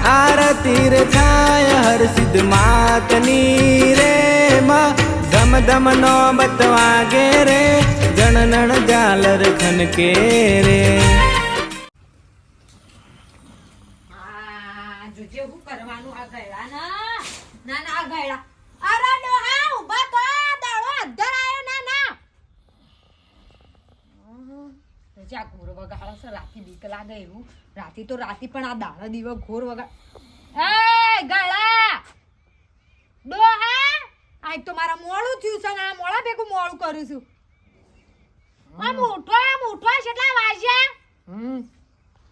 આરતી રે થાય હર સિદ્ધ માતની રે માં ધમ ધમ નો બતવાગે રે જણનણ ઝાલર ખનકે રે. જોજે હું કરવાનું આ ગયડા ના ના આ ગયડા અરે નો હા ઉભા તો દાડો અધર આયો ના ના જા ઘોર વગાડો છે રાતી બીક લાગે એવું રાતી તો રાતી પણ આ દાડા દીવો ઘોર વગાડ એ ગયડા ડો હા આજ તો મારા મોળું થયું છે ને આ મોળા ભેગું મોળું કરું છું આમ ઉઠો કેટલા વાગ્યા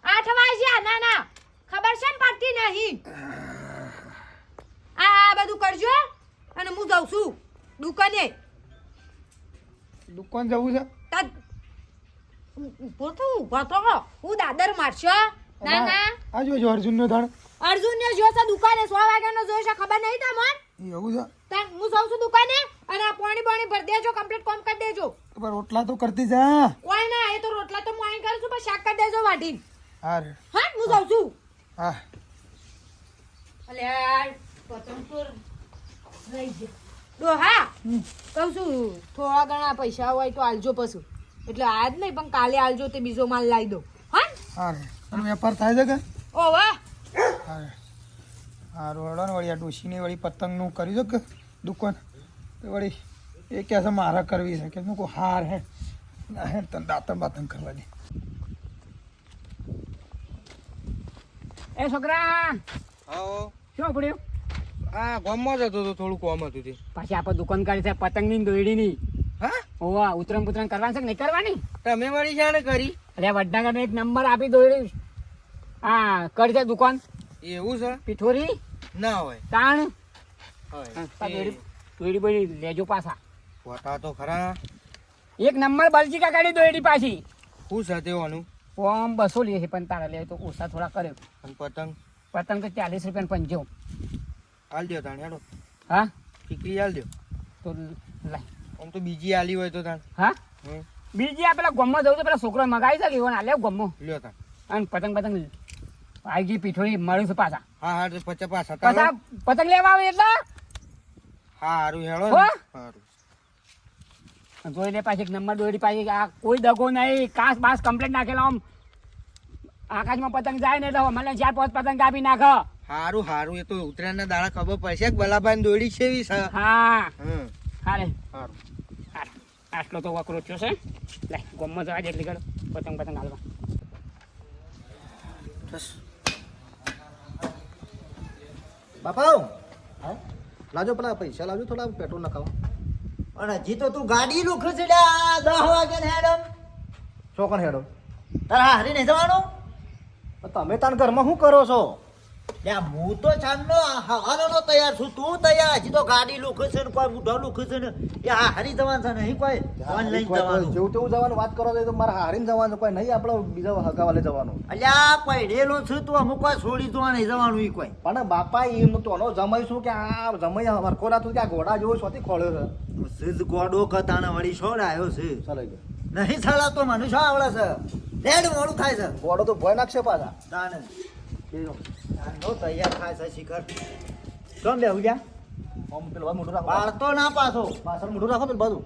8 વાગ્યા ના ના ખબર છે ને પડતી નહીં આ બધું કરજો અને હું જાઉં છું દુકાને. દુકાન જવું છે ઉભો તો હું દાદર મારશો ના ના આ જો અર્જુન નો ધાણ અર્જુન ને જો છે દુકાને 100 વાગ્યાનો જોઈ છે ખબર નહીં તમને એવું છે તાન હું જાઉં છું દુકાને અને આ પાણી ભર દેજો કમ્પ્લીટ કામ કરી દેજો. રોટલા તો કરતી જા કોઈ ના એ તો રોટલા તો હું અહીં કરું છું પણ શાક કરી દેજો વાઢીને. હા રે હા હું જાઉં છું. હા અલ્યા પતંગપુર રહી ગયા ડોહા કહું છું થોડા ઘણા પૈસા હોય તો આલજો પછી એટલે આજ નહીં પણ કાલે આલજો તે બીજો માલ લાવી દો. હા હા રે અને વેપાર થાય છે કે ઓ વાહ હા રે હા રોડો ને વળી આ ડોશીની વળી પતંગનું કરી દો કે દુકાન તો વળી એ કહે છે મારા કરવી છે કે મૂકો હાર હે ના હે તને દાંતણ બાતણ કરવા દે. એ છોકરા આવો શું પડ્યું આ ગામમાં જતો તો થોડું કોમ હતું તે પાછી આપણે દુકાન કરી છે પતંગની દોયડીની. હા ઓવા ઉતરણ પુતરણ કરવાની છે કે નહીં કરવાની? તમે વળી જાણે કરી અરે વડનગરનો એક નંબર આપી દોયડી હા કરી છે દુકાન એવું છે પિઠોરી ના હોય તાણ હોય દોયડી બોયડી લેજો પાછા પોતા તો ખરા એક નંબર બલજીકા કાઢી દોયડી પાછી. શું છે તેવાનું ઓમ 200 લે છે પણ તારા લે તો ઓછા થોડા કર્યો. અને પતંગ પતંગ તો 40 રૂપિયા પંજો. હાલ દો તાણ હેડો હા ઠીકરી હાલ દો તો લાય આમ તો બીજી આલી હોય તો તાણ હા બીજી આ પેલા ગમમાં જવું તો પેલા છોકરો મગાવી શકે એવો ના લે ગમો લ્યો તાણ અને પતંગ આવી ગઈ પીઠોળી મળ્યું છે પાછા હા હા તો 50 પાછા પાછા પતંગ લેવા આવે એટલે હા હારું હેડો હો? હારું જોઈ લે પાછી એક નંબર દોડી પાછી આ કોઈ દગો નહીં કાસ બાસ કમ્પ્લેટ નાખેલો આમ આકાશમાં પતંગ જાય ને એટલે મને 4-5 પતંગ આપી નાખ. હારું હારું એ તો ઉત્તરાયણના દાડા ખબર પડશે કે બલાભાઈ દોડી છે એવી છે હા હમ હારે હારું આટલો તો વકરો થયો છે લે ગમમાં જવા દે એટલી કરો પતંગ હાલવા. બાપા લાજો પેલા પૈસા લાવજો થોડા પેટ્રોલ નખાવો. અને હજી તો તું ગાડી નું ખસેડ્યા 10 વાગે ને હેડમ ચોકન હેડો તારા હારી નહીં જવાનું. તમે તાર ઘરમાં શું કરો છો? હું તો ચાંદનો હવાનો તૈયાર છું તું તૈયાર હજી તો ગાડી લુખે છે ને કોઈ બુઢા લુખે છે ને એ હારી જવાનું છે નહીં કોઈ ઓનલાઈન જવાનું જેવું તેવું જવાનું વાત કરો તો મારે હારીને જવાનું કોઈ નહીં આપણે બીજા હગાવાલે જવાનું. અલ્યા પડેલો છું તું અમુક કોઈ છોડી તો નહીં જવાનું એ કોઈ પણ બાપા એમ તોનો જમાઈ છું કે આ જમાઈ હરખો રાતું કે આ ઘોડા જેવો શોથી ખોળ્યો છે સીધ ગોડો કતાને વળી છોડ આવ્યો છે ચાલે ગયો નહીં ચાલા તો મને શું આવડે છે લેડ મોડું થાય છે ગોડો તો ભય નાખશે પાછા તાને નો તૈયાર થાય છે શિખર કેમ લેવું ગયા આમ પેલું મોઢું રાખો પાડતો ના પાછો પાછળ મોઢું રાખો પેલું બધું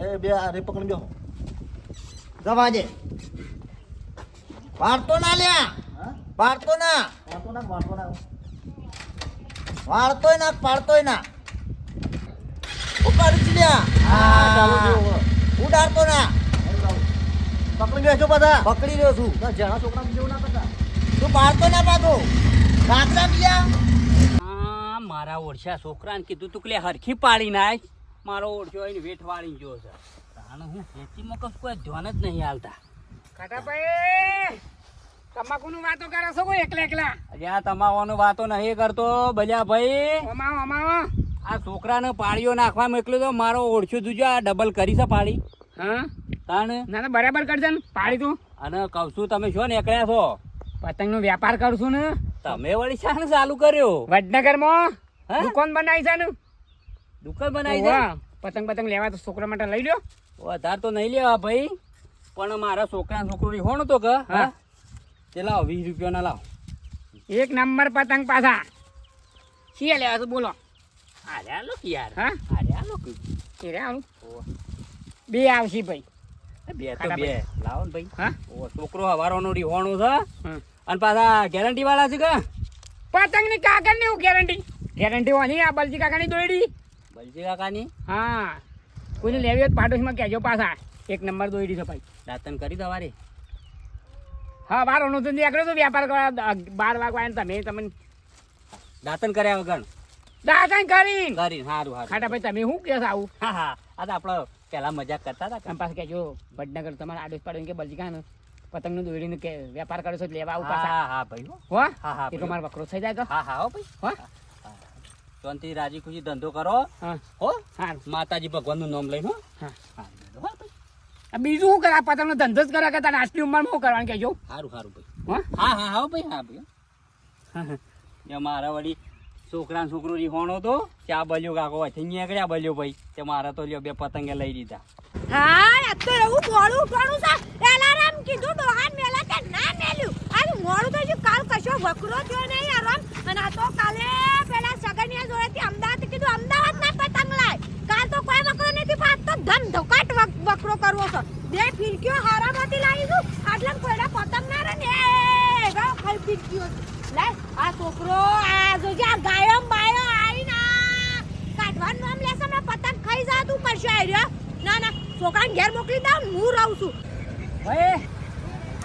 એ બે રે પકડી બેહો જવા દે પાડતો ના લ્યા પાડતો ના વાળતોય ના પાડતોય ના ઉપર લ્યા હા ઉડાડતો ના પકડી બેસો બધા પકડી રહ્યો છું જણા છોકરા જેવું ના કરતા તું પાડતો ના પાડતો કાકડા બીજા હા મારા ઓળખ્યા છોકરાને કીધું તું કે હરખી પાડી નાખ મારો ઓળખ્યો એને વેઠ વાળી ગયો છે તાણે હું ખેતીમાં કશું કોઈ ધ્યાન જ નહીં હાલતા. ખાટાભાઈ તમાકુનું વાતો કરો છો કોઈ એકલા અલ્યા તમાવાનું વાતો નહીં કરતો બલ્યા ભાઈ અમાવો આ છોકરાને પાળીઓ નાખવા મોકલ્યો તો મારો ઓળખ્યો જોજો આ ડબલ કરી છે પાળી. હા તાણે ના બરાબર કરશે ને પાળી તું અને કહું છું તમે શું નીકળ્યા છો પતંગનો વેપાર કરશું ને તમે વળી શાને ચાલુ કર્યો વડનગરમાં દુકાન બનાવી છે ને દુકાન બનાવી છે પતંગ લેવા તો છોકરા માટે લઈ લ્યો વધારે તો નહીં લેવા ભાઈ પણ મારા છોકરા છોકરો હોણો તો કે હા તે લાવો 20 રૂપિયાના લાવો એક નંબર પતંગ પાછા શી લેવા છે બોલો આર્યા લો કે યાર હા આર્યા લો કે એ રે આવું બે આવશે ભાઈ બે તો ખાટા બે ભાઈ. લાવો ને ભાઈ હા ઓ છોકરો હવારોનો રીહોણું છે હમ. અને પાછા ગેરંટી વાળા છે કે પતંગની કાગળની હું ગેરંટી હોની આ બલજી કાકાની દોયડી બલજી કાકાની હા કોઈને લેવી હોય તો પાડોશમાં કહેજો પાછા એક નંબર દોયડી છે ભાઈ દાતન કરી દવારે હા બારોનો તો નીકળ્યો તો વ્યાપાર કરવા 12 વાગવા તમે તમને દાતન કર્યા વગર દાતન કરી કરી સારું સારું ખાટા ભાઈ તમે શું કહેશો આવું હા હા આ તો આપણે પેલા મજાક કરતા હતા તમે પાછા કહેજો વડનગર તમારા આડોશ પાડોશ કે બલજી કાન પતંગનું દોયડીનું કે વેપાર કરો છો તો લેવા આવું પાછા હા હા ભાઈ હો. હો હા હા એ તો મારો વકરો થઈ જાય તો હા હા હો ભાઈ હો શાંતિ રાજી ખુશી ધંધો કરો હા હો હા માતાજી ભગવાનનું નામ લઈને હો હા હા હો ભાઈ આ બીજું શું કરે આ પતંગનો ધંધો જ કરે કે તારે આટલી ઉંમરમાં શું કરવાનું કહેજો સારું સારું ભાઈ હો હા હા હા ભાઈ હા ભાઈ એ મારા વળી છોકરા છોકરો રીહોણો તો ત્યાં બલ્યો કાકો અહીંથી નીકળ્યા બલ્યો ભાઈ તે મારા તો લ્યો બે પતંગે લઈ દીધા હા આ તો એવું મોડું ઉઠવાનું છે એલારામ કીધું ડોહાન મેલા કે ના મેલ્યું આ મોડું તો જો કાલ કશો વકરો થયો નહીં આરામ અને આ તો કાલે પેલા સગનિયા જોડેથી અમદાવાદ કીધું અમદાવાદ ના પતંગ લાય કાલ તો કોઈ વકરો નથી પાસ તો ધમ ધોકાટ વકરો કરવો છે બે ફિરકીઓ હારામાંથી લાવીશું આટલા કોઈના પતંગ ના રહે ને એવા ખાલી ફિરકીઓ લે આ છોકરો આ જોજે આ ગાયમ બાયો આવીને કાઢવાનું નામ લેશે ને પતંગ ખાઈ જા તું કરશે આર્યો ના ના છોકરાને ઘેર મોકલી દઉં હું રહું છું ભાઈ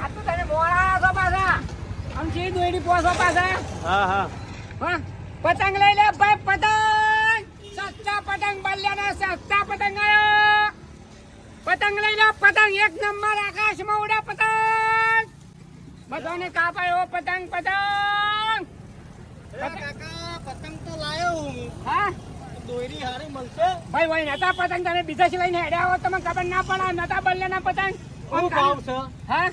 આ તો તને મોડા છો પાછા આમ છે દોયડી પોસો પાછા હા હા હા પતંગ લઈ લે ભાઈ પતંગ સસ્તા પતંગ બલ્યાના સસ્તા પતંગ આયો પતંગ લઈ લે પતંગ એક નંબર આકાશમાં ઉડે પતંગ બધાને કાપાયો પતંગ પતંગ પતંગ તો લાયો હું હા દોયડી હારી મળશે ભાઈ ભાઈ નતા પતંગ તમે બીજા લઈને હેડ્યા હો તમને ખબર ના પડે નતા બલ્યાના પતંગ શું ભાવ છે હા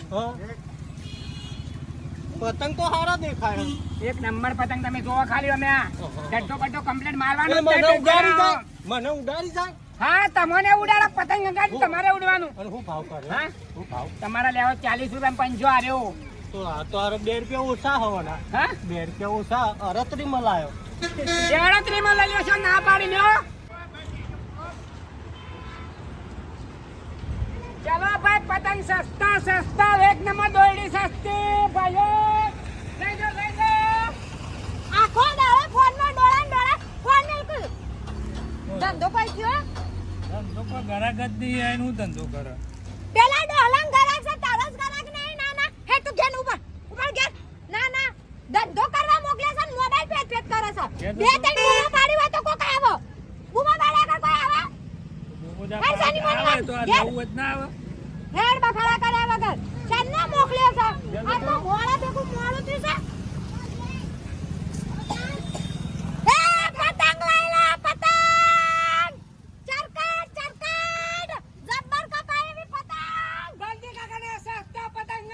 પતંગ તો હારા દેખાય એક નંબર પતંગ તમે જોવો ખાલી અમે આ ડટ્ટો બટ્ટો કમ્પ્લીટ મારવાનું મને છે, ઉડાડી ડટ્ટો. જાય મને ઉડાડી જાય હા તમને ઉડાડા પતંગ અંગાડી તમારે ઉડવાનું અને શું ભાવ કરે હા શું ભાવ તમારા લેવા 40 રૂપિયા પંજો આર્યો તો આ તો અરે 2 રૂપિયા ઓછા હોવાના હા 2 રૂપિયા ઓછા અરત્રી મલાયો 37 માં લઈ લ્યો છો ના પાડી લ્યો ચલો ભાઈ પતંગ સસ્તા સસ્તા એક નંબર દોયડી સસ્તી ભાઈઓ લઈ જાઓ આખો દાડો ફોનમાં ડોળા ફોન નહીં કર્યું ધંધો કોઈ થયો પેલા ડોલાંગ ગરાક છે તારસ ગરાક નહીં ના ના હે તું ઘેર ઉપર ઘેર ના ના ધંધો કરવા મોકલે છે મોબાઈલ પેટ પેટ કરે છે બે ત્રણ બૂમા પાડી હોય તો કોક આવો બૂમા પાડ્યા કર કોઈ આવે હે સાની મને તો આવું જ ના આવે હેડ બખાડા કર્યા વગર ચન્ના મોકલ્યો છે આ તો મોળા ભેગું મોળું થયું છે એ પતંગ લઈ લે પતંગ ચરકટ ચરકટ જબ્બર કપાય એવી પતંગ ગલતી કાકાને સસ્તા પતંગ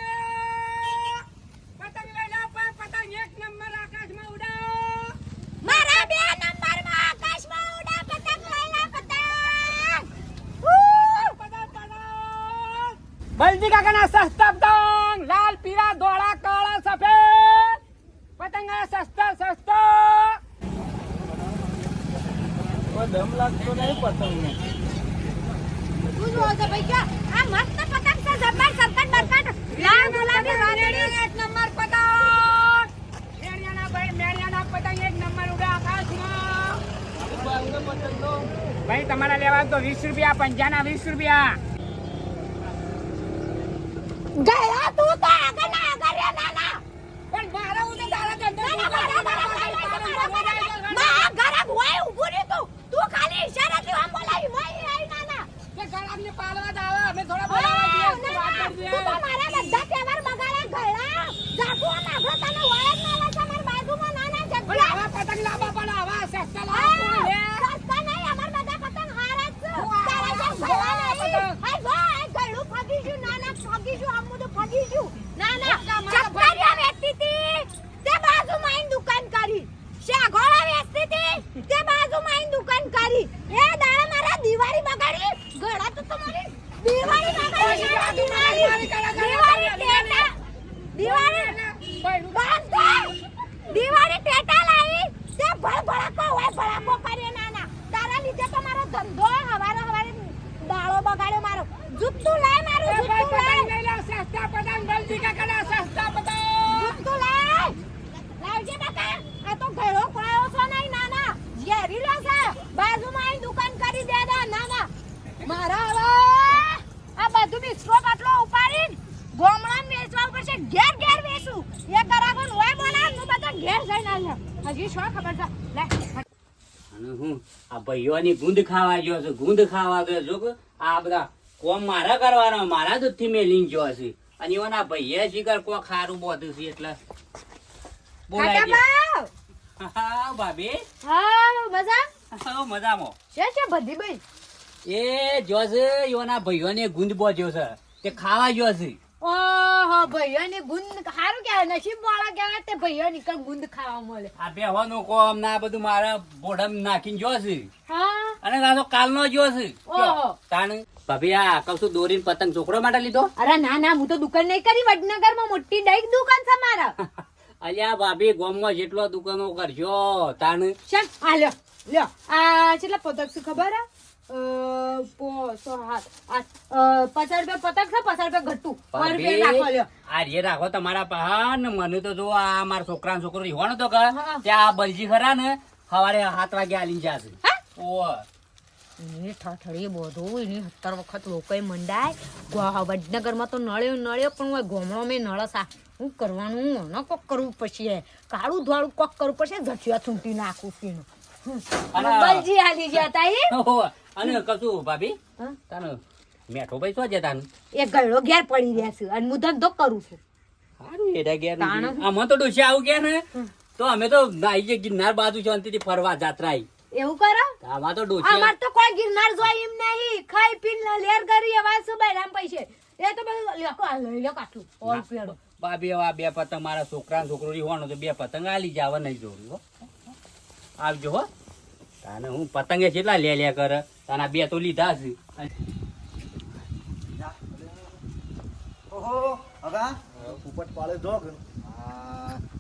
પતંગ લઈ લો પતંગ એક નંબર આકાશમાં ઉડાવો મારા બે નંબરમાં આકાશમાં ઉડા પતંગ લઈ લે પતંગ બલજી કાકાના સસ્તા પતંગ લાલ પીળા ધોળા કાળા સફેદ પતંગ આયા સસ્તા સસ્તા દમ લાગતો નહીં પતંગ ને તું જો છે ભાઈ કે આ મસ્ત પતંગ છે જબ્બર સરકટ બરકટ લાલ ગુલાબી વાદળી એક નંબર પતંગ મેરિયાના ભાઈ મેરિયાના પતંગ એક નંબર ઉડા આકાશમાં ભાઈ તમારા લેવા તો 20 રૂપિયા પંજાના 20 રૂપિયા ગયા તું તો આગળ ના આગળ રે ના ના પણ મારા ઉતે તારા ધંધો ના ગરમ હોય ઊભું રે તું ખાલી ઈશારાથી આમ બોલાવી હોય આઈ ના ના કે ગળાને પાલવા દાવે અમે થોડા બોલાવા દઈએ વાત કરી તું તો મારા બધા તહેવાર બગાડે ગયા જાકુ ના તને વળત ના લાગે માર બાજુમાં ના ના પણ જગ્યા આવા પતંગ લાવવા પણ આવા સસ્તા લાવવા લે સસ્તા નહીં અમાર બધા પતંગ હારા જ છે હું તારા જેમ આ ભલા નહીં પતંગ. આઈ ભાઈ ગળું ફગી છું ના ના ફગી છું આમ બધું ફગી ભડાકો કર્યો નાના તારા લીધે તો મારો ધંધો હવારે દાળો બગાડ્યો મારો જુત્તું લાય મારું એ ભાઈ જુત્તું લાય પતંગ લઈ લે સસ્તા પતંગ જલ્દી કે કડા સસ્તા પતંગ જુત્તું લાય લાવજે બકા આ તો ઘરો ખોયો છો નહીં નાના ઝેરી લો છે બાજુમાં અહીં દુકાન કરી દે નાના મારા હવે આ બધું બિસ્ટ્રો બાટલો ઉપાડીને ગોમડા વેચવા પડશે ઘેર ઘેર વેચું એ કરાગો હોય બોલા તું બધા ઘેર જઈને આવ્યા હજી શું ખબર છે લે અને હું આ ભાઈઓની ગુંદ ખાવા ગયો છું ગુંદ ખાવા ગયો છું કે આ બધા કોમ મારા કરવાનો મારા દૂધથી મેલીને ગયો છે અને એવાના ભાઈએ શીખર કોઈ ખારું બોધું છે એટલે બોલાય કાકા બાવ હા ભાભી હા મજા હા મજામાં છે બધી ભાઈ એ જો છે એવાના ભાઈઓને ગુંદ બોધ્યો છે તે ખાવા ગયો છે ઓહો ભાઈઓની ગુંદ સારું કહેવાય નસીબ વાળા કહેવાય તે ભાઈઓ નીકળ ગુંદ ખાવા મળે આ બેહવાનું કોમ ના બધું મારા બોડમ નાખીને જો છે હા અને આ તો કાલનો જો છે ઓહો. તાણ ભાભી આ કશું દોરીને પતંગ છોકરો માટે લીધો અરે ના ના હું તો દુકાન નહીં કરી વડનગરમાં મોટી ડાઈક દુકાન છે મારા અલ્યા ભાભી ગામમાં જેટલો દુકાનો કરજો તાણ ચાલ આ લ્યો લ્યો આ કેટલા પતંગ છે ખબર હે 50 રૂપિયા પતંગ છે 50 રૂપિયા ઘટું 100 રૂપિયા નાખો લ્યો આ રે રાખો તમારા પહાડ ને મને તો જો આ મારા છોકરા છોકરો રીવાનો તો કે હા. ત્યાં બલજી ખરા ને સવારે 7 વાગે આલી જશે હા? ઓ એ ઠઠડી બધું એની 70 વખત લોકોએ મંડાય વડનગરમાં તો નળ્યો પણ ઓય ગોમડો મેં નળ સા શું કરવાનું ન કોક કરવું પછી કાળું ધોળું કોક કરવું પડશે ઝઠિયા ચૂંટી નાખું પીનું બલજી હાલી ગયા તા એ ઓહો. અને કશું ભાભી હા? તાનો મેઠો ભાઈ શું છે તાન એ ગળો ઘેર પડી રહ્યા છે અને હું ધંધો કરું છું સારું એડા ગયા તાણ. આમાં તો ડોસી આવું ગયા ને તો અમે તો નાઈ જે ગિરનાર બાજુ શાંતિથી ફરવા જાત્રા આવી એવું કરો આમાં તો ડોસી અમાર તો કોઈ ગિરનાર જોઈ એમ નહીં ખાઈ પીને લેર કરી એવા શું બૈરામ પૈસે એ તો બધું લ્યો કાટલું ઓલ પેડો ભાભી હવે આ બે પતંગ મારા છોકરા છોકરો રીવાનો તો બે પતંગ આલી જાવ નહીં જોયું હો આવજો હો તાને હું પતંગે કેટલા લે કરે તાના બે તો લીધા છે ઓહો હગા પોપટ પાડે જોગ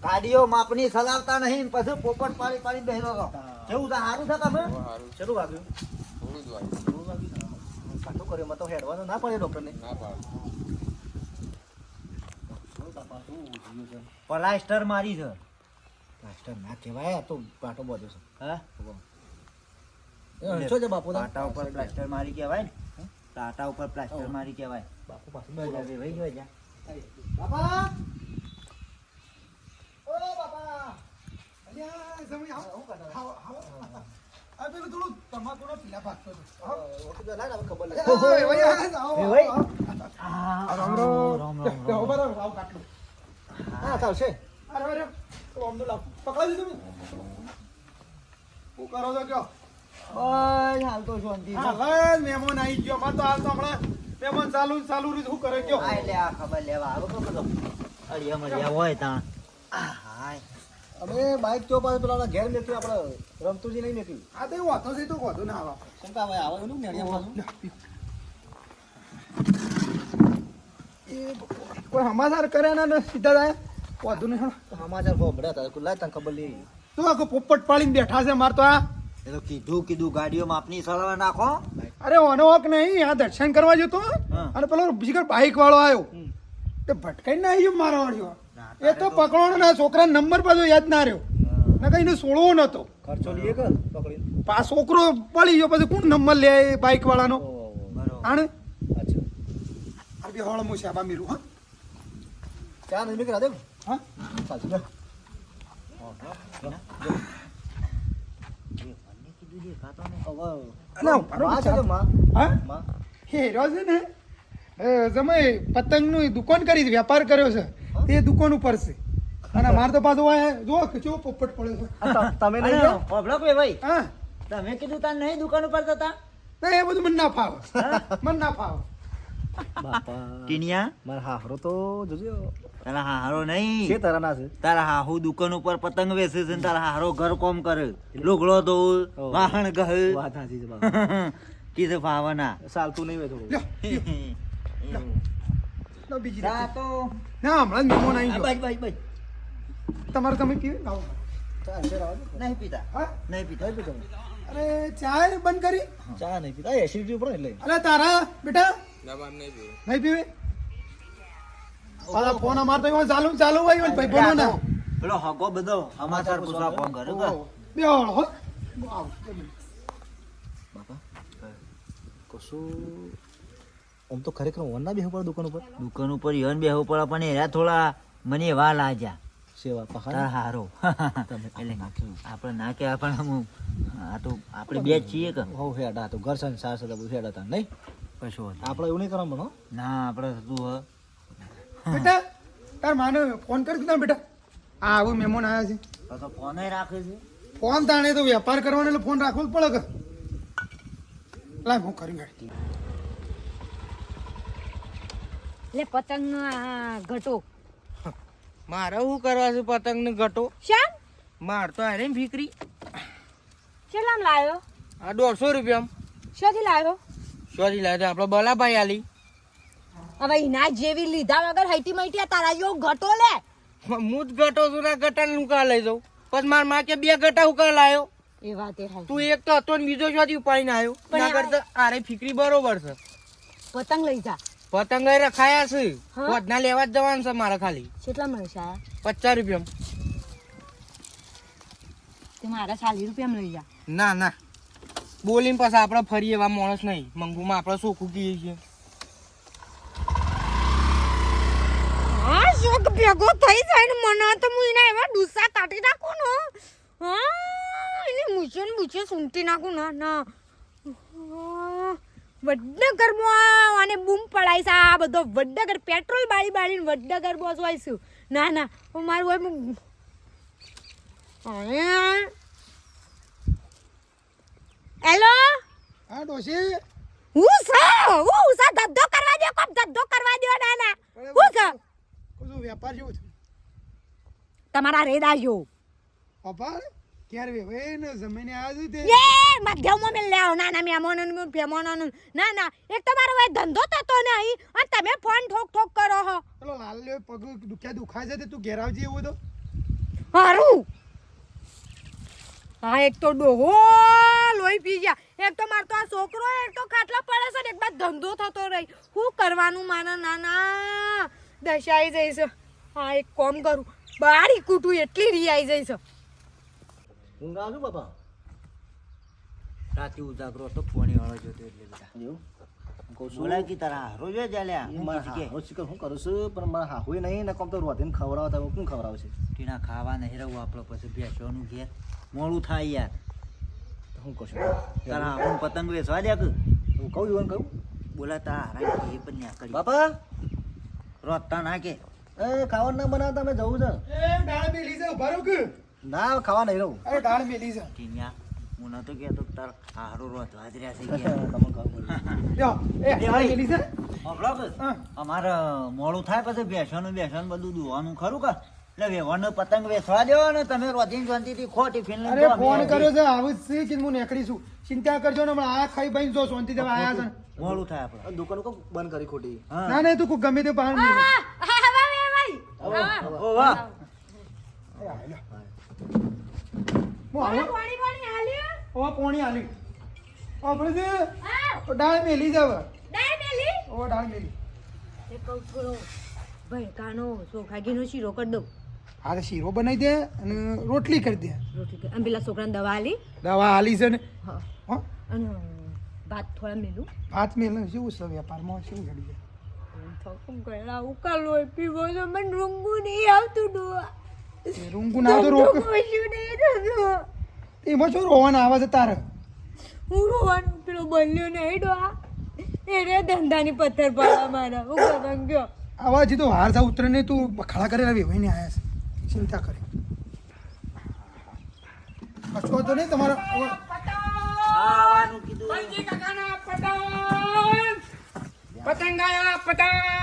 ગાડીઓ માપની સલાવતા નહીં પછી પોપટ પાડી બેહરો છો કેવું છે સારું છે તમે ચલું વાગ્યું થોડું વાગ્યું કાટો કર્યો મત હેડવાનું ના પડે ડોક્ટરને ના પાડે પ્લાસ્ટર મારી છે પ્લાસ્ટર ના કહેવાય આ તો પાટો બધો છે હા શું છે બાપુ પાટા ઉપર પ્લાસ્ટર મારી કહેવાય ને ટાટા ઉપર પ્લાસ્ટર મારી કહેવાય બાપુ પાછું ભાઈ ગયો જા બાપા ઓ બાપા અલ્યા સમય આવો આ પેલું થોડું તમાકુનો પીલા ભાગતો હતો ખબર એ ભાઈ આવો ભાઈ રામ રામ આવો બરાબર આવો કાટલું હા ચાલશે અરે અરે તો આમ તો લાવ પકડી દીધું હું કરો છો કયો બસ હાલ તો શાંતિ હા બસ મહેમાન આવી ગયો માર તો હાલ તો હમણાં મહેમાન ચાલુ રહ્યું શું કરે કયો આ લે આ ખબર લેવા આવો તો બધો અડિયા મડિયા હોય તાં હાય અમે બાઈક તો પાસે પેલા ઘેર મેક્યું આપણે રમતુજી નહીં મેક્યું આ તો વાતો છે તો વાતો ના આવા કેમ કે હવે આવે એનું મેળિયા પાછું એ કોઈ સમાચાર કરે ના સીધા જાય વાતો નહીં સમાચાર ભોગડ્યા હતા કુલ્લા તને ખબર લે તો આખો પોપટ પાડીને બેઠા છે માર તો આ એ તો કીધું ગાડીઓ માપની સળવા નાખો અરે ઓનો હક નહીં આ દર્શન કરવા જતો હા. અને પેલો બીજી બાઈક વાળો આવ્યો તે ભટકાઈ ના આવ્યો મારા વાળ્યો એ તો પકડવાનો ના છોકરા નંબર પાછો યાદ ના રહ્યો ના કઈ ને સોળવો નતો ખર્ચો લઈએ કે પકડીને પા છોકરો પડી ગયો પછી કોણ નંબર લે બાઈક વાળાનો બરોબર આને અચ્છા આ બે હળ મો સાબા મીરું હા ચા નહીં કરા દે હા ચાલશે લે હા હેરો છે ને તમે પતંગનું દુકાન કરી વેપાર કર્યો છે તે દુકાન ઉપર છે અને મારે તો પાછો જો કેવો પોપટ પડ્યો છે તમે લઈ જાઓ ઓબળો કે ભાઈ હા તમે કીધું તાર નહીં દુકાન ઉપર જતા ના એ બધું મને ના ફાવે મને ના ફાવે ટીનિયા મારા હાહરો તો જોજો તારા હાહરો નહીં છે તારા ના છે તારા હાહુ દુકાન ઉપર પતંગ વેચે છે ને તારા હાહરો ઘર કોમ કરે લુગડો તો વાહણ ગહ વાત સાચી છે બાબા કીધું ફાવના ચાલતું નહીં વેચો લો બીજી તો ના હમણાં જ મહેમાન આવી ગયો બાઈ બાઈ બાઈ તમારે તમે પીવે લાવો ચાલશે રાવ નહીં પીતા હા નહીં પીતા અરે ચા બંધ કરી ચા નહીં પીતા એસિડિટી ઉપર એટલે અરે તારા બેટા નહીં પીવે પાછા ફોન અમાર તો એમાં ચાલુ હોય ભાઈ બોલો ને પેલો હકો બધો સમાચાર પૂછવા ફોન કર્યો કે બે હો બાપા કશું આમ તો ખરેખર ઓનના બેહવું પડે દુકાન ઉપર યન બેહવું પડે પણ એરા થોડા મને એવા લાગ્યા સેવા પહાડ હારો એટલે આપણે ના કે આપણે આ તો આપણે બે જ છીએ કે હો હેડા તો ઘર સંસાર છે બધું હેડા તા નહીં કશું આપણે એવું નહીં કરવાનું બનો ના આપણે થતું બેટા તાર માને ફોન કરી દીધા બેટા હા આવું મહેમાન આવ્યા છે તો ફોન રાખે છે ફોન તાણે તો વેપાર કરવાનો એટલે ફોન રાખવો જ પડે કે લાય હું કરી ગાડી લે પતંગ ઘટો મારે શું કરવા છે પતંગ ને ઘટો શ્યામ માર તો હારે ને ફીકરી કેટલામ લાયો આ 150 રૂપિયા શોથી લાયો સોરી લાગે આપડે બલાભાઈ આલી હવે એના જેવી લીધા વગર હૈટી મૈટી તારા જેવો ઘટો લે હું જ ઘટો છું ના ગટા ને કા લઈ જાઉં પછી માર માં કે 2 ગટા ઉકા લાયો એ વાત એ હાલ તું એક તો હતો ને બીજો શોથી ઉપાડીને આવ્યો ના કરતા આરે ફીકરી બરોબર છે પતંગ લઈ જા પતંગ રખાયા છે હા? વધના લેવા જ જવાનું છે મારે ખાલી કેટલા મળશે આ 50 રૂપિયા તે મારા 40 રૂપિયા લઈ જા ના ના બોલીને પછી આપણે ફરી એવા માણસ નહીં મંગુમાં આપણે ચોખ્ખું કહીએ છીએ હા શોક ભેગો થઈ જાય ને મને તો હું એના એવા ડુસા કાઢી નાખું ને હા એને મૂછે સૂંટી નાખું ના વડનગરમાં અને બૂમ પડાય છે આ બધો વડનગર પેટ્રોલ બાળીને વડનગર બોસવાઈશું ના હું મારું હોય હેલો હા ડોશી હું ધંધો કરવા દો કોમ ધંધો કરવા દો ના હું છે કશું વેપાર જેવું છે તમારા રેદા જો પપ્પા ક્યારે વે ને જમીને આવ્યા છે તે એ મધ્યમમાં મેં લેવ ના મેમોનનું ફેમોનનું ના એક તમારો એ ધંધો થતો નહીં અને તમે ફોન ઠોક કરો હો પેલો લાલ લે પગ દુખાય છે તે તું ઘેર આવજે એવું તો હારું હા એક તો ડોહો લોહી પી ગયા એક તો માર તો આ છોકરો એક તો ખાટલા પડે છે ને એક બાદ ધંધો થતો રહી શું કરવાનું મારા નાના દશાઈ જઈશ હા એક કોમ કરું બારી કૂટું એટલી રિયાઈ જઈશ ઊંઘ આવજો બાપા રાતે ઉજાગરો તો ફોની વાળો જોતો એટલે બધા એવું કહું છું બોલાય કે તારા હારો જો ચાલ્યા મારા હારો શીખર હું કરું છું પણ મારા હાહોય નહીં ને કોમ તો રોધીને ખવડાવતા કોણ ખવડાવશે ટીના ખાવા નહીં રહું આપણે પછી બેસવાનું ઘેર મોડું થાય યાર તો હું કહું છું તારા હારું પતંગ વેચવા દે કે હું કહું જોવાનું કહું બોલા તારા હારા એ પણ ના કરી બાપા રોતા ના કે એ ખાવાનું ના બનાવતા અમે જવું છે એ ડાળ મેલી છે ઉભા રહો કે ના ખાવા નહીં રહું અરે ડાળ મેલી છે ટીન્યા હું નતો કહેતો તાર હારું રોધવા જ રહ્યા છે કે તમે ખાવ યો એ ડાળ મેલી છે હા. અમારે મોડું થાય પછી બેસવાનું બધું દુવાનું ખરું કે એટલે વેવાનો પતંગ વેચવા દેવો ને તમે રોધીને શાંતિથી ખો ટિફિન લઈને અરે જાઓ. ફોન કર્યો છે આવું જ છે કે હું નીકળીશું ચિંતા કરજો ને હમણાં આ ખાઈ ભાઈ જો શાંતિ દેવા આયા છે મોડું થાય આપણે દુકાન બંધ કરી ખોટી ના નહીં તું કોઈ ગમે તે બહાર મેલી ઓ વાહ હું આવું ઓ પોણી આલી આપણે છે ડાળ મેલી જાવ ઓ ડાળ મેલી ભાઈ કાનો સોખાગીનો શીરો કરી દઉં હા તો શીરો બનાવી દે અને રોટલી કરી દે રોટલી કરી અને પેલા છોકરાને દવા આલી દવા આલી છે ને હા હા અને ભાત થોડા મેલું ભાત મેલ શું છે વેપારમાં શું ઘડી જાય થકું ગયેલા ઉકાલો પીવો તો મને રૂંગું નહીં આવતું ડોવા એ રૂંગું ના તો રોક શું નહીં થતું એમાં શું રોવાના આવે છે તારે હું રોવાનું પેલો બન્યો નહીં ડોવા એને ધંધાની પથ્થર પાડવા મારા હું પતંગ ગયો આવા હજી તો હાર થા ઉતરે નહીં તું ખડા કરેલા વેવાઈને આવ્યા છે ચિંતા કરે કશો તો નહીં તમારા આવવાનું કીધું પંજી કાકાના પતંગ આયા પતંગ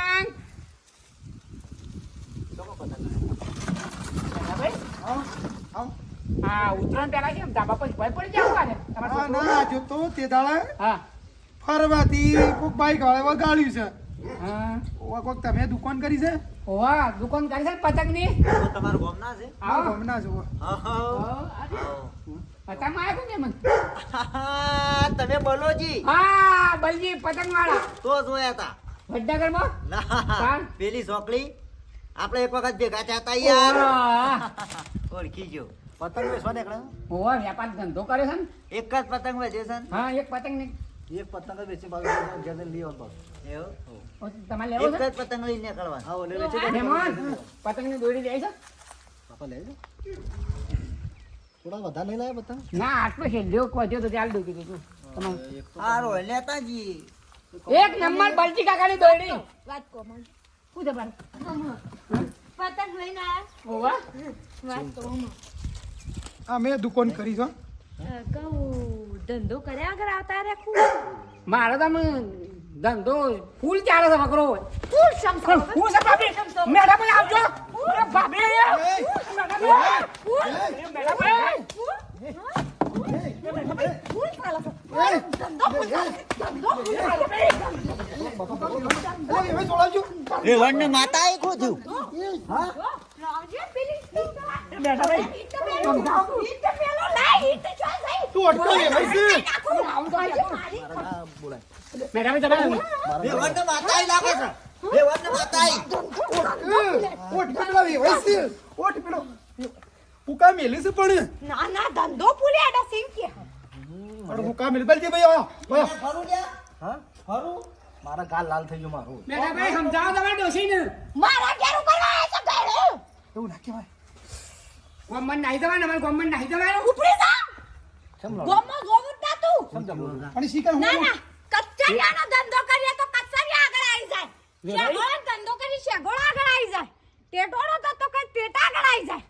હા ઉત્તરાયણ પેલા કેમ ધાબા પછી ભય પડી જાવ ને હા ના જો તો તે દાડા હા ફરવાથી કોઈક બાઈક વાળા વગાડ્યું છે હા કોઈક તમે દુકાન કરી છે ઓવા દુકાન કરી છે ને પતંગની તો તમારું ગામ ના છે આવો હમણાં જુઓ પતંગ આવ્યો કે મને તમે બોલોજી હા બલજી પતંગ વાળા તો જોયા હતા વડનગરમાં ના પેલી છોકરી આપણે એક વખત ભેગા થયા હતા યાર ઓળખી ગયો પતંગ વેચવા નીકળ્યો ઓવા વ્યાપાર ધંધો કરે છે ને એક જ પતંગ વેચે છે ને હા એક પતંગ ને એક પતંગ જ વેચી બાજુ જલ્દી લઈ આવતો એવું તમારે એક લેવો છે જ પતંગ લઈને નીકળવા હા ઓલે વેચી દે મહેમાન પતંગ ની દોરી લે છે પાપા લેજો થોડા વધારે નહીં લાવે પતંગ ના આટલો છે લ્યો કોજો તો ચાલ દઉં કીધું તું તમારે હારો લેતાજી એક નંબર બલજી કાકાની દોરડી વાત કોમલ શું છે બાર પતંગ લઈને આયા ઓવા વાત કોમલ આ મેં દુકાન કરી છો કહું ધંધો કર્યા આગળ આવતા રાખું મારે તો આમ ધંધો ફૂલ ચાલે છે બકરો ફૂલ સમસો ફૂલ છે ભાભી મેડા પર આવજો અરે ભાભી ફૂલ ચાલે છે ધંધો ફૂલ ચાલે ધંધો ફૂલ ચાલે હવે છોડાવજો એ વણને માતા એ કો થયું લાવજે પેલી બેઠા ભાઈ ઈટ પેલો લાઈ ઈટ ચાલ જાય તું અટકો એ ભાઈ મેડા ભાઈ તમે એ વણને માતા એ લાગે છે એ વણને માતા એ ઓટ પેલા ભાઈ ઓટ પેલો હુકા મેલી છે પણ ના ના ધંધો ફૂલે આડા સિંહ કે અરે હુકા મેલી બલજી ભાઈ આવો ફરું લ્યા હા ફરું મારા ગાલ લાલ થઈ ગયો મારું મેડા ભાઈ સમજાવો તમારે ડોસીને મારા ઘેરું કરવા આયા છે ગળે એવું ના કહેવાય ગોમન નાહી જવાય અમારે ગોમન નાહી જવાય ઉપડી જા કેમ લો ગોમમાં જોવું જ ના તું અને શીખર હું ના ના કચરિયાનો ધંધો કરીએ તો કચરિયા આગળ આવી જાય શેગોળો ધંધો કરી શેગોળો આગળ આવી જાય ટેટોળો તો કઈ ટેટા આગળ આવી જાય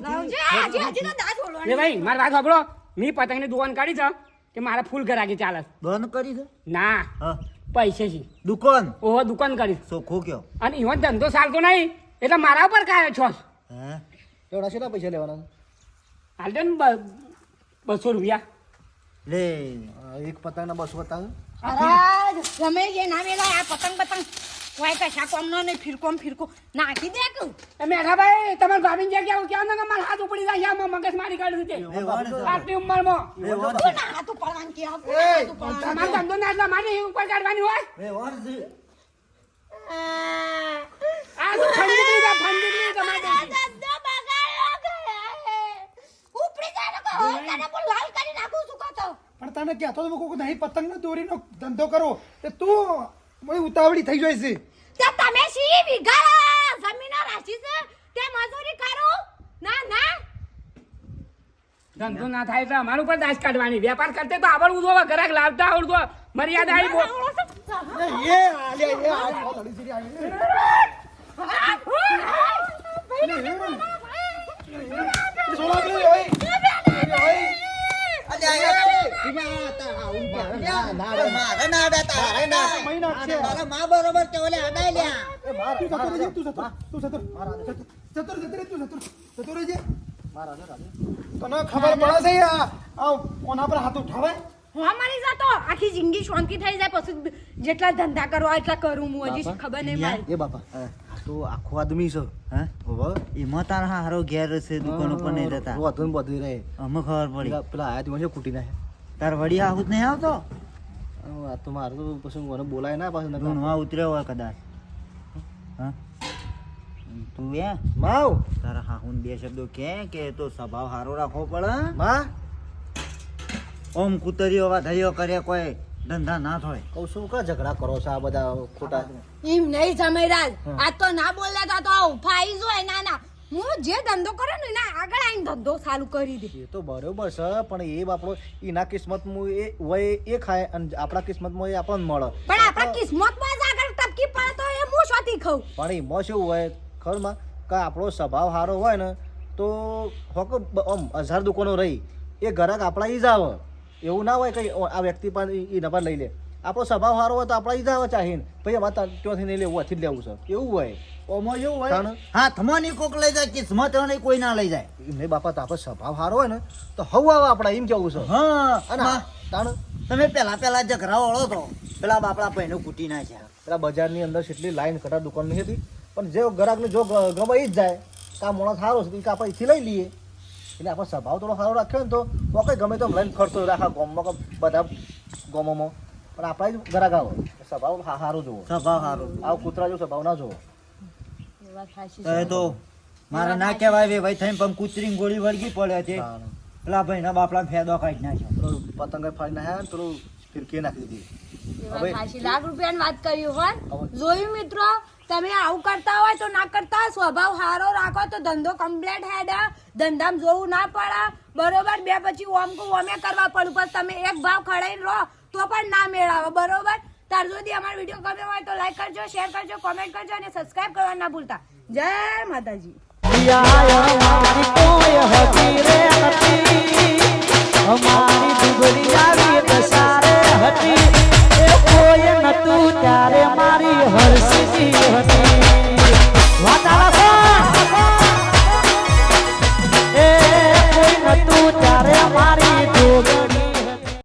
લાવજે આજે તો દાજ એ બોલવાની ભાઈ મારી વાત સાંભળો મી પતંગની દુકાન કાઢી છે કે મારા ફૂલ ઘરાકી ચાલે છે. બંધ કરી દે ના હા પૈસે છે દુકાન ઓહો દુકાન કરી સોખો કયો અને એવો ધંધો ચાલતો નહીં એટલે મારા ઉપર કાયો છો હે એવડા કેટલા પૈસા લેવાના હાલ દે ને 200 રૂપિયા લે એક પતંગના 200 બતાવ અરે ગમે જે ના મેલા આ પતંગ પતંગ કોઈ કશા કોમનો નહીં ફિરકો નાખી દે કે એ મેઠા ભાઈ તમારે ભાભીને જે કેવું કેવું ને કે મારા હાથ ઉપડી જાય છે, આમાં મગજ મારી કાઢી છે આટલી ઉંમરમાં તું ના હાથ ઉપાડવાનું કે હાથ ઉપાડવાનું તમારો ધંધો ના એટલે મારે ઉપર કાઢવાની હોય આ તો ફંડી તમારે ધંધો બગાડ્યો ગયા ઉપડી જાય ને કોઈ તને બોલ લાલ કરી નાખું શું કહો પણ તને કહેતો તો કોઈ નહીં પતંગનો દોરીનો ધંધો કરો તે તું બહુ ઉતાવળી થઈ જાય છે તે તમે સી વિઘા જમીન રાશી છે તે મજૂરી કરો ના ના ધંધો ના થાય એટલે અમારું ઉપર દાસ કાઢવાની વેપાર કરતે તો આવડવું જોવે ઘરાક લાવતા આવડતું હોય. મર્યાદા આવી બોલ એ આલે એ આ થોડી સીરી આવી સોલા પેલો ઓય તને ખબર પડે છે આ કોના પર હાથ ઉઠાવાય હા મારી જાતો આખી જિંદગી શાંતિ થઈ જાય પછી જેટલા ધંધા કરવા એટલા કરું હું હજી ખબર નહીં મારી એ બાપા તું આખો આદમી છો હે એમાં તારા હારો ઘેર છે દુકાન ઉપર નહીં રહેતા વધુ બધું રહે અમે ખબર પડી પેલા આયા તું કુટી નાખે તાર વડી આવું જ નહીં આવતો આ તો મારું તો પછી મને બોલાય ના પાછું ધૂણવા ઉતર્યો હોય કદાચ હા તું એ માવ તારા હાહુન બે શબ્દો કે તો સ્વભાવ સારો રાખવો પડે માં ઓમ કુતરીઓ વાધાઈઓ કરે કોઈ ધંધા ના થાય કહું શું કા ઝઘડા કરો છો આ બધા ખોટા એમ નહીં જમેરાજ આ તો ના બોલ્યા તો ઉફાઈ જોય ના ના હું જે ધંધો કર્યો ને ના આગળ આવીને ધંધો ચાલુ કરી દે એ તો બરોબર છે પણ એ બાપડો એના કિસ્મતમાં એ હોય એ ખાય અને આપણા કિસ્મતમાં એ આપણને મળે પણ આપણા કિસ્મતમાં જ આગળ ટપકી પડે તો એ હું શોધી ખાઉં પણ એમાં શું હોય ખરમાં કે આપણો સ્વભાવ સારો હોય ને તો હોક આમ 1000 દુકાનો રહી એ ગ્રાહક આપણા ઈ જ આવે એવું ના હોય કે આ વ્યક્તિ પણ એ નંબર લઈ લે આપણો સ્વભાવ સારો હોય તો આપણા ઈ જ આવે ચાહીને ભાઈ અમારે ત્યાંથી નહીં લેવું અહીંથી જ લેવું છે એવું હોય ઓમાં એવું હોય હા થમોની કોક લઈ જાય કિસ્મત કોઈ ના લઈ જાય નહીં બાપા તો આપણો સ્વભાવ સારો હોય ને તો હવ આવે આપણા એમ કેવું છે હા અને તાણ તમે પેલા ઝઘડા વળો તો પેલા બાપડા ભાઈને કૂટી નાખ્યા પેલા બજારની અંદર કેટલી લાઈન કટા દુકાન નહીં હતી પણ જે ગ્રાહકને જો ગમે જ જાય કે આ માણસ સારો છે કે આપણે અહીંથી લઈ લઈએ એટલે આપણો સ્વભાવ થોડો સારો રાખ્યો ને તો કોઈ ગમે તો લઈને ફરતો હોય આખા ગામમાં કે બધા ગામોમાં પણ આપણા જ ગ્રાહક આવો સ્વભાવ સારો જોવો, સ્વભાવ સારો. આવો કૂતરા જો સ્વભાવ ના જોવો. એ વાત સાચી તો એ છે. તો મારે ના કહેવાય વે ભાઈ થઈને પણ કૂતરીની ગોળી વળગી પડે છે. પેલા ભાઈના બાપડા ફેદો કાઢી નાખ્યો. પેલું પતંગ ફાડી નાખ્યા ને પેલું ફિરકી નાખી દીધી. એ વાત સાચી. લાખ રૂપિયાની વાત કરી હોય જોયું મિત્રો, તમે આવું કરતા હોય તો ના કરતા, સ્વભાવ સારો રાખો તો ધંધો કમ્પ્લીટ હેડે, ધંધામાં જોવું ના પડે બરોબર. બે પછી ઓમ કો ઓમે કરવા પડું, પણ તમે એક ભાવ ખડાઈને રહો તો પણ ના મેળાવો બરોબર. ત્યાર સુધી અમારો વિડીયો ગમ્યો હોય તો લાઈક કરજો, શેર કરજો, કોમેન્ટ કરજો અને સબસ્ક્રાઇબ કરવા ના ભૂલતા. જય માતાજી.